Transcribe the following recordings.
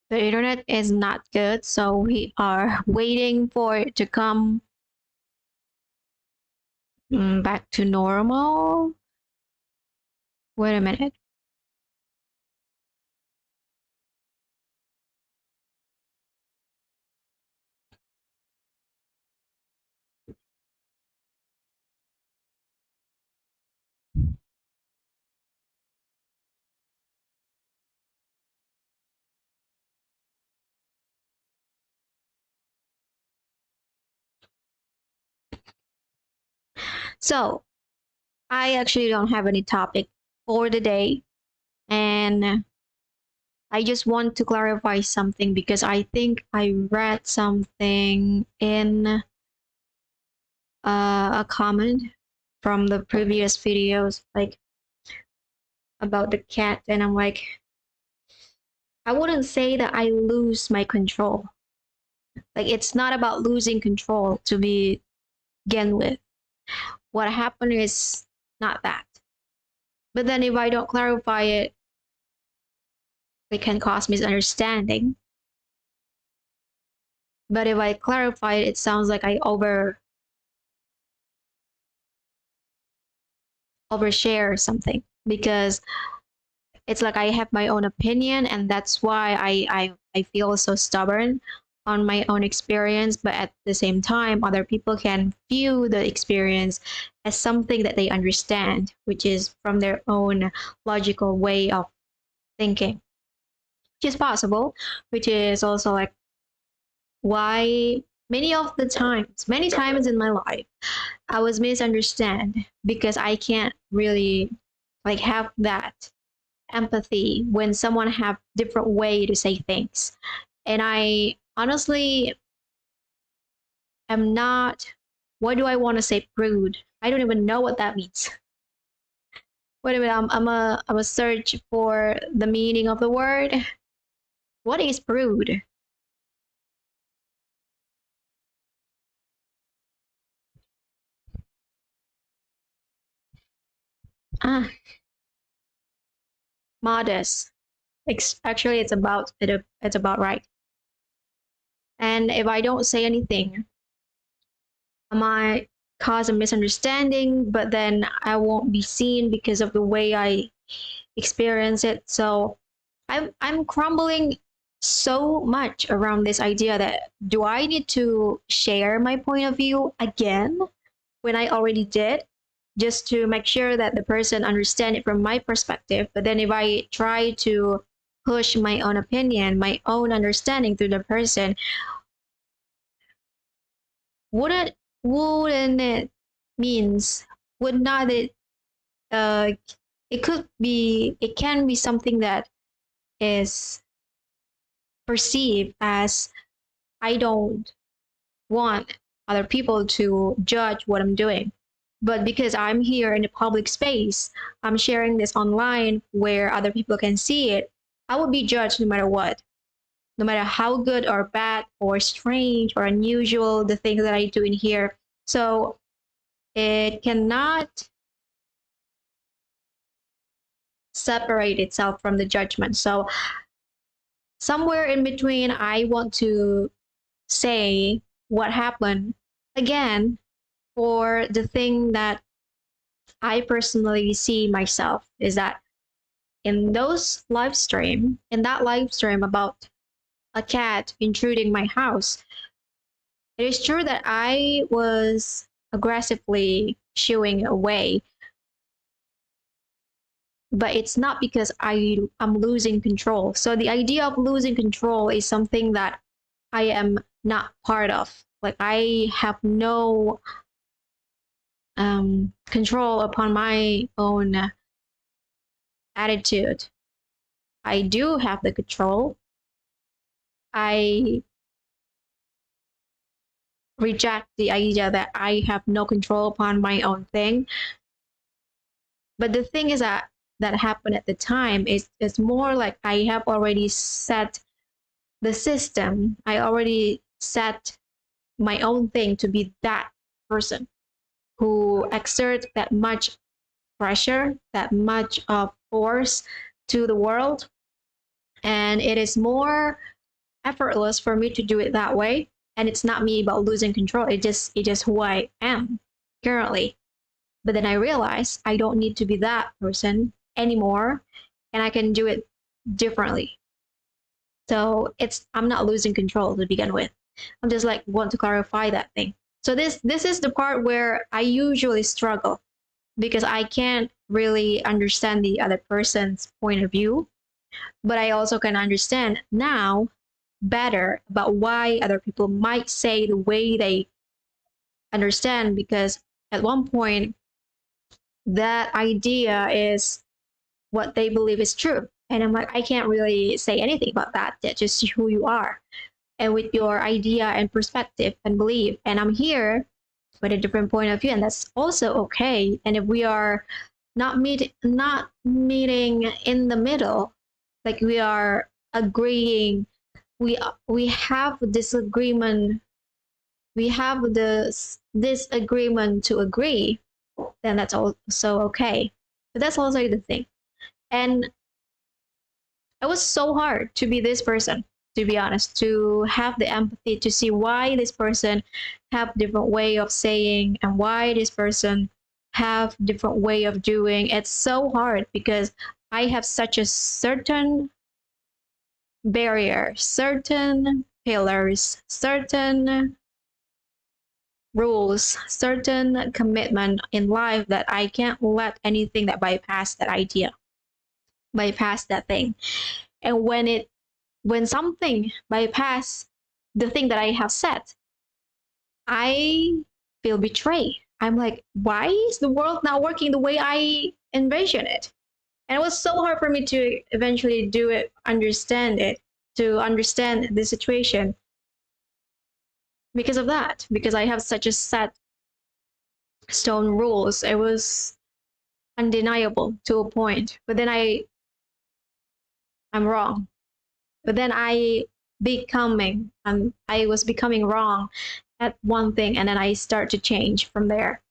The internet is not good, so we are waiting for it to come back to normal. Wait a minute. So, I actually don't have any topic for the day, and I just want to clarify something because I think I read something in a comment from the previous videos, like about the cat, and I'm like, I wouldn't say that I lose my control. Like, it's not about losing control to begin with. What happened is not that. But then if I don't clarify it, it can cause misunderstanding. But if I clarify it, it sounds like I overshare something because it's like I have my own opinion, and that's why I feel so stubborn on my own experience. But at the same time, other people can view the experience as something that they understand, which is from their own logical way of thinking, which is possible, which is also like why many times in my life, I was misunderstood because I can't really like have that empathy when someone have different way to say things. And I honestly am not, what do I want to say, prude? I don't even know what that means. Wait a minute, I'm a search for the meaning of the word. What is prude? Ah, modest. Actually, it's about right. And if I don't say anything, I might cause a misunderstanding, but then I won't be seen because of the way I experience it. So I'm crumbling so much around this idea that do I need to share my point of view again when I already did, just to make sure that the person understand it from my perspective. But then if I try to push my own opinion, my own understanding to the person, wouldn't wouldn't it means would not it uh it can be something that is perceived as I don't want other people to judge what I'm doing. But because I'm here in a public space, I'm sharing this online where other people can see it, I will be judged no matter what. No matter how good or bad or strange or unusual the things that I do in here. So it cannot separate itself from the judgment. So somewhere in between, I want to say what happened again for the thing that I personally see myself is that in that live stream about a cat intruding my house, it is true that I was aggressively shooing away, but it's not because I'm losing control. So the idea of losing control is something that I am not part of. Like I have no control upon my own attitude. I do have the control. I reject the idea that I have no control upon my own thing. But the thing is that happened at the time is more like I have already set the system. I already set my own thing to be that person who exerts that much pressure, that much of force to the world. And it is more effortless for me to do it that way. And it's not me about losing control. It just who I am currently. But then I realized I don't need to be that person anymore, and I can do it differently. So I'm not losing control to begin with. I'm just like want to clarify that thing. So this is the part where I usually struggle because I can't really understand the other person's point of view, but I also can understand now better about why other people might say the way they understand, because at one point that idea is what they believe is true. And I'm like, I can't really say anything about that. That's just who you are. And with your idea and perspective and belief. And I'm here with a different point of view, and that's also okay. And if we are not meeting in the middle, like we are agreeing, we have disagreement, we have this disagreement to agree, then that's also okay. But that's also the thing. And it was so hard to be this person, to be honest, to have the empathy to see why this person have different way of saying and why this person have different way of doing. It's so hard because I have such a certain barrier, certain pillars, certain rules, certain commitment in life that I can't let anything that bypass that idea, bypass that thing. And when something bypass the thing that I have set, I feel betrayed. I'm like, why is the world not working the way I envision it? And it was so hard for me to eventually do it, to understand the situation because of that, because I have such a set stone rules. It was undeniable to a point. But then I'm wrong. But then I was becoming wrong at one thing, and then I start to change from there.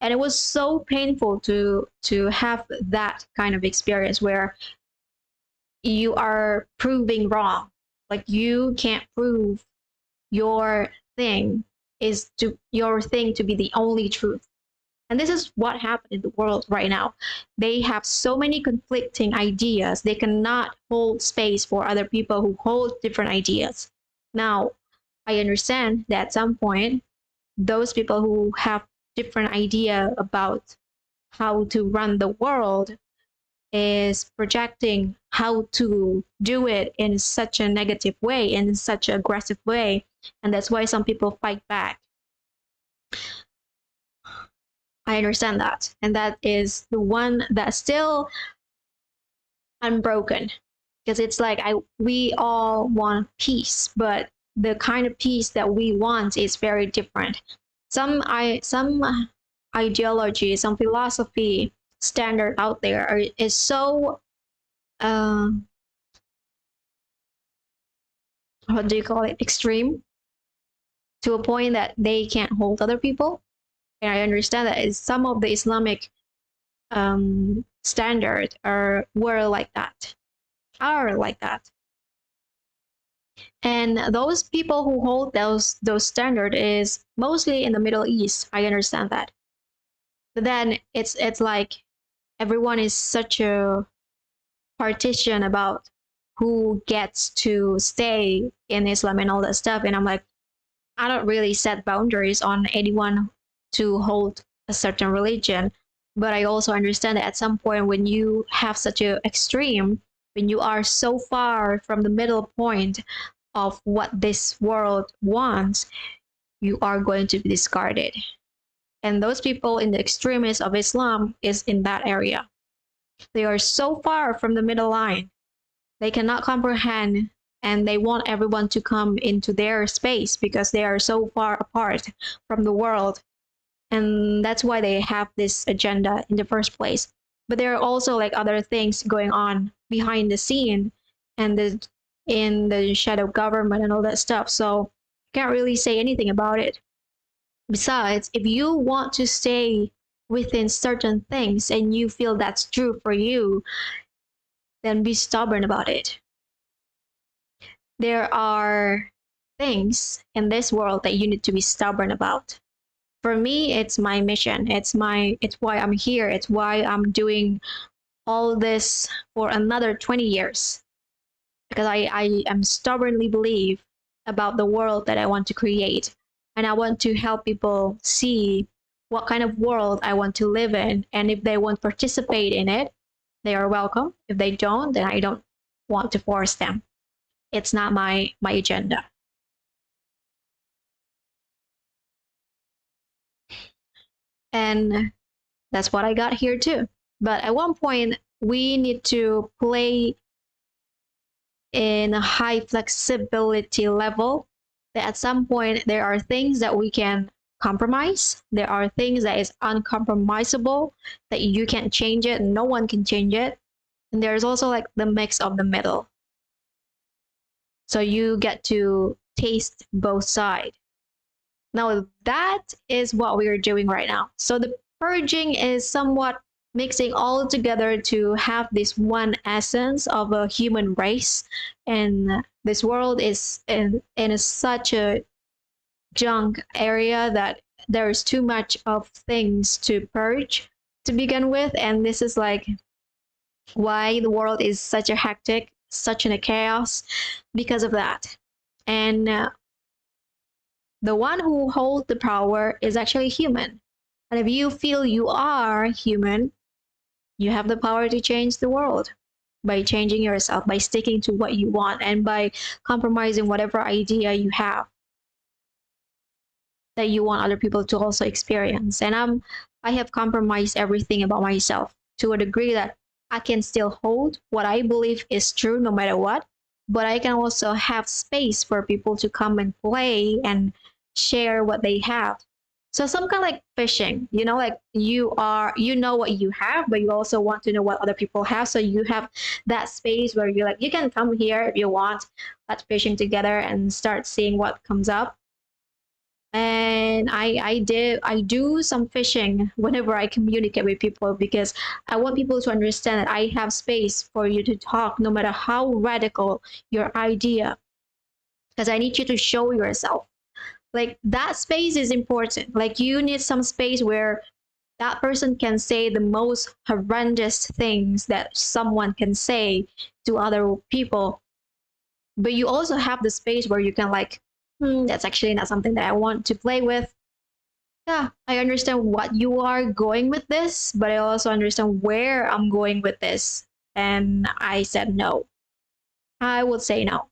And it was so painful to have that kind of experience where you are proving wrong. Like you can't prove your thing your thing to be the only truth. And this is what happened in the world right now. They have so many conflicting ideas. They cannot hold space for other people who hold different ideas. Now, I understand that at some point, those people who have different idea about how to run the world is projecting how to do it in such a negative way, in such an aggressive way. And that's why some people fight back. I understand that. And that is the one that's still unbroken. Because it's like we all want peace, but the kind of peace that we want is very different. Some ideology, some philosophy standard out there is so what do you call it, extreme, to a point that they can't hold other people. And I understand that some of the Islamic standard are like that. And those people who hold those standard is mostly in the Middle East. I understand that. But then it's like everyone is such a partition about who gets to stay in Islam and all that stuff. And I'm like, I don't really set boundaries on anyone to hold a certain religion. But I also understand that at some point when you have such an extreme, when you are so far from the middle point of what this world wants, you are going to be discarded. And those people in the extremists of Islam is in that area. They are so far from the middle line. They cannot comprehend, and they want everyone to come into their space because they are so far apart from the world. And that's why they have this agenda in the first place. But there are also like other things going on behind the scene and in the shadow government and all that stuff. So can't really say anything about it. Besides, if you want to stay within certain things and you feel that's true for you, then be stubborn about it. there are things in this world that you need to be stubborn about. For me, it's my mission. It's why I'm here. It's why I'm doing all this for another 20 years. Because I am stubbornly believe about the world that I want to create. And I want to help people see what kind of world I want to live in. And if they want to participate in it, they are welcome. If they don't, then I don't want to force them. It's not my agenda. And that's what I got here too. But at one point, we need to play in a high flexibility level. That at some point, there are things that we can compromise. There are things that is uncompromisable, that you can't change it, no one can change it. And there's also like the mix of the middle. So you get to taste both sides. Now that is what we are doing right now. So the purging is somewhat mixing all together to have this one essence of a human race. And this world is such a junk area that there's too much of things to purge to begin with. And this is like why the world is such a hectic, such a chaos because of that. And the one who holds the power is actually human. And if you feel you are human, you have the power to change the world by changing yourself, by sticking to what you want, and by compromising whatever idea you have that you want other people to also experience. And I have compromised everything about myself to a degree that I can still hold what I believe is true no matter what, but I can also have space for people to come and play and share what they have. So some kind of like fishing, like you know what you have, but you also want to know what other people have. So you have that space where you're like, you can come here if you want. Let's fishing together and start seeing what comes up. And I do some fishing whenever I communicate with people, because I want people to understand that I have space for you to talk no matter how radical your idea, because I need you to show yourself. Like that space is important. Like you need some space where that person can say the most horrendous things that someone can say to other people, but you also have the space where you can like, that's actually not something that I want to play with. Yeah, I understand what you are going with this, but I also understand where I'm going with this. And I said no. I would say no.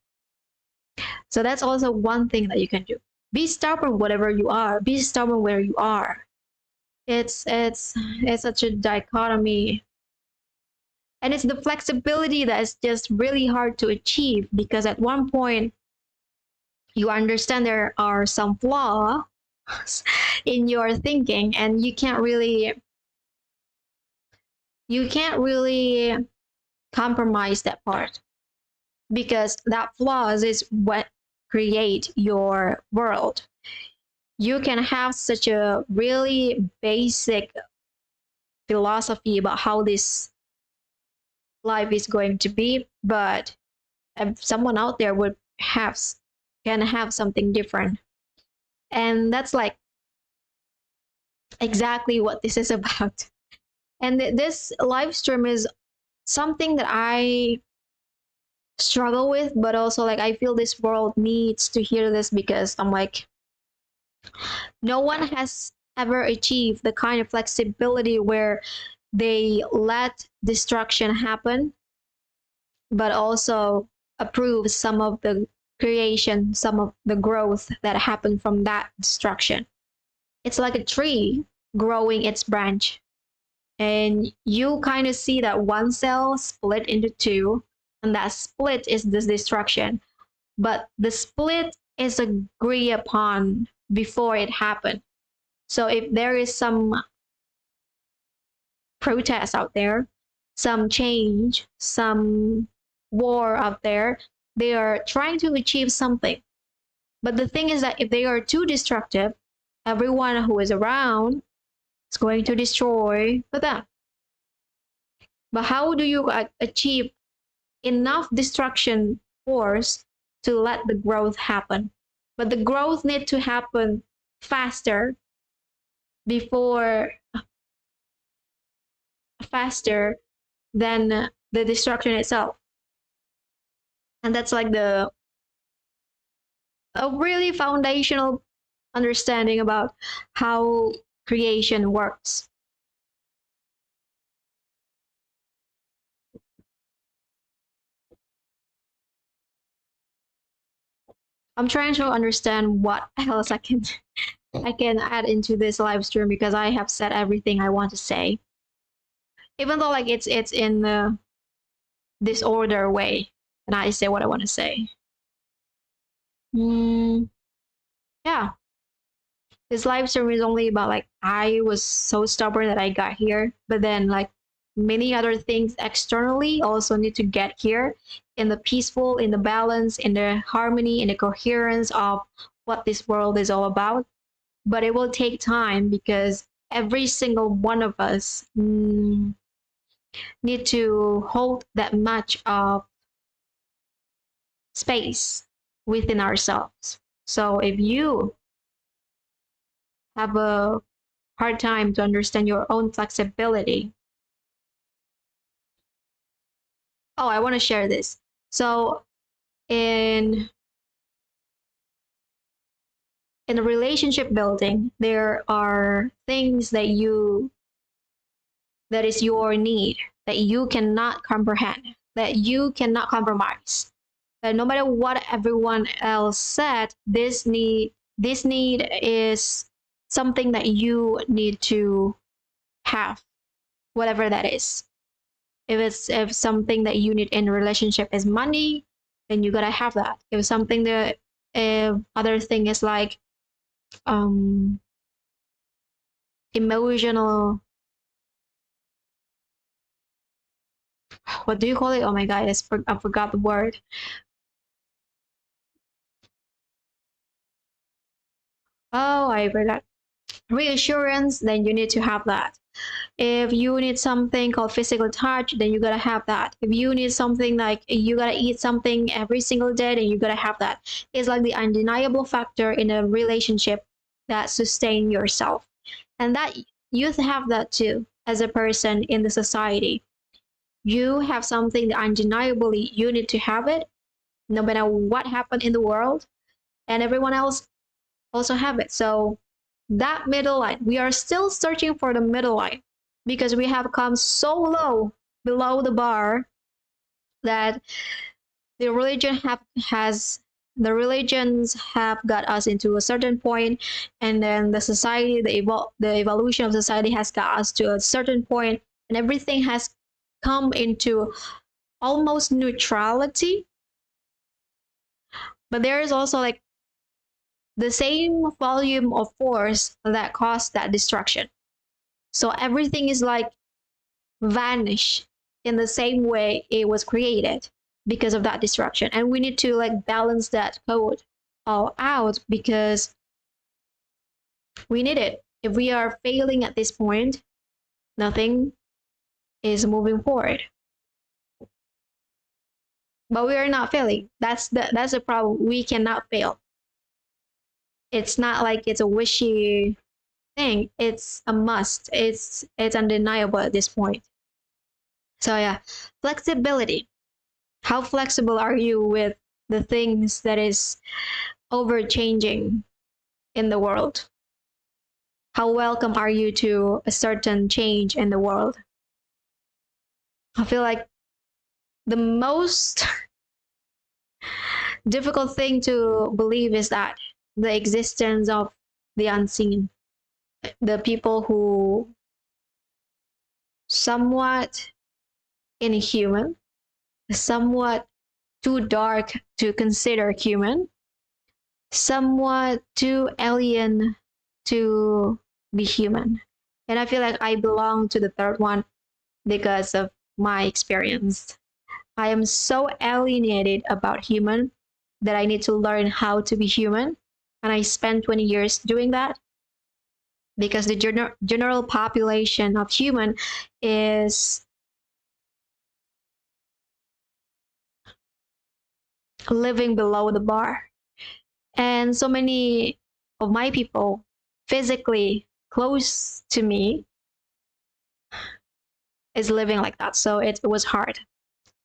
So that's also one thing that you can do. Be stubborn whatever you are. Be stubborn where you are. It's such a dichotomy. And it's the flexibility that is just really hard to achieve, because at one point you understand there are some flaws in your thinking, and you can't really compromise that part, because that flaws is what create your world. You can have such a really basic philosophy about how this life is going to be, but someone out there can have something different. And that's like exactly what this is about. And this live stream is something that I struggle with, but also like I feel this world needs to hear this, because I'm like, no one has ever achieved the kind of flexibility where they let destruction happen, but also approve some of the creation, some of the growth that happened from that destruction. It's like a tree growing its branch, and you kind of see that one cell split into two, and that split is this destruction. But the split is agreed upon before it happened. So if there is some protest out there, some change, some war out there, they are trying to achieve something. But the thing is that if they are too destructive, everyone who is around is going to destroy them. But how do you achieve enough destruction force to let the growth happen. But the growth need to happen faster before faster than the destruction itself. And that's like the a really foundational understanding about how creation works. I'm trying to understand what else I can add into this live stream because I have said everything I want to say. Even though like it's in the disorder way, and I say what I want to say. Yeah, this live stream is only about like I was so stubborn that I got here, but then like many other things externally also need to get here in the peaceful, in the balance, in the harmony, in the coherence of what this world is all about. But it will take time because every single one of us need to hold that much of space within ourselves. So if you have a hard time to understand your own flexibility, oh, I want to share this. So in a relationship building, there are things that is your need that you cannot comprehend, that you cannot compromise. That no matter what everyone else said, this need is something that you need to have, whatever that is. If something that you need in a relationship is money, then you gotta have that. If something that if other thing is like emotional, what do you call it? Oh my god, I forgot the word. Oh, I forgot. Reassurance, then you need to have that. If you need something called physical touch, then you gotta have that. If you need something like you gotta eat something every single day, then you gotta have that. It's like the undeniable factor in a relationship that sustain yourself. And that you have that too as a person in the society. You have something that undeniably you need to have it, no matter what happened in the world, and everyone else also have it. So that middle line, we are still searching for the middle line because we have come so low below the bar that the religion has the religions have got us into a certain point, and then the society, the evolution of society has got us to a certain point, and everything has come into almost neutrality. But there is also like the same volume of force that caused that destruction. So everything is like vanish in the same way it was created because of that destruction. And we need to like balance that code all out because we need it. If we are failing at this point, nothing is moving forward. But we are not failing. That's the problem. We cannot fail. It's not like it's a wishy thing. It's a must. It's undeniable at this point. So yeah, flexibility. How flexible are you with the things that is over changing in the world? How welcome are you to a certain change in the world? I feel like the most difficult thing to believe is that the existence of the unseen, the people who somewhat inhuman, somewhat too dark to consider human, somewhat too alien to be human. And I feel like I belong to the third one because of my experience. I am so alienated about human that I need to learn how to be human. And I spent 20 years doing that because the general population of human is living below the bar. And so many of my people physically close to me is living like that. So it was hard.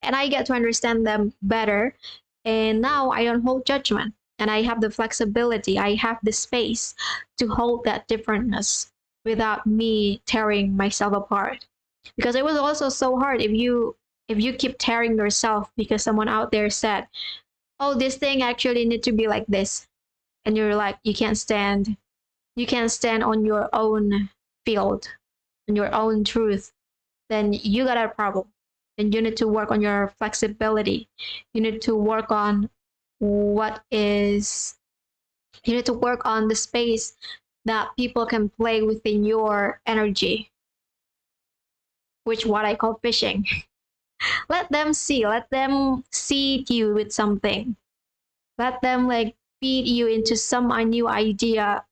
And I get to understand them better. And now I don't hold judgment. And I have the flexibility, I have the space to hold that differentness without me tearing myself apart. Because it was also so hard if you keep tearing yourself because someone out there said, oh, this thing actually need to be like this. And you're like, you can't stand on your own field, on your own truth, then you got a problem. Then you need to work on your flexibility. You need to work on what is, you need to work on the space that people can play within your energy, which what I call fishing. Let them seed you with something. Let them like feed you into some new idea,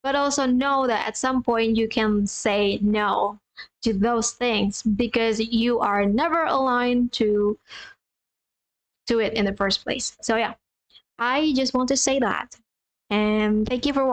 but also know that at some point you can say no to those things because you are never aligned to it in the first place. So yeah, I just want to say that. And thank you for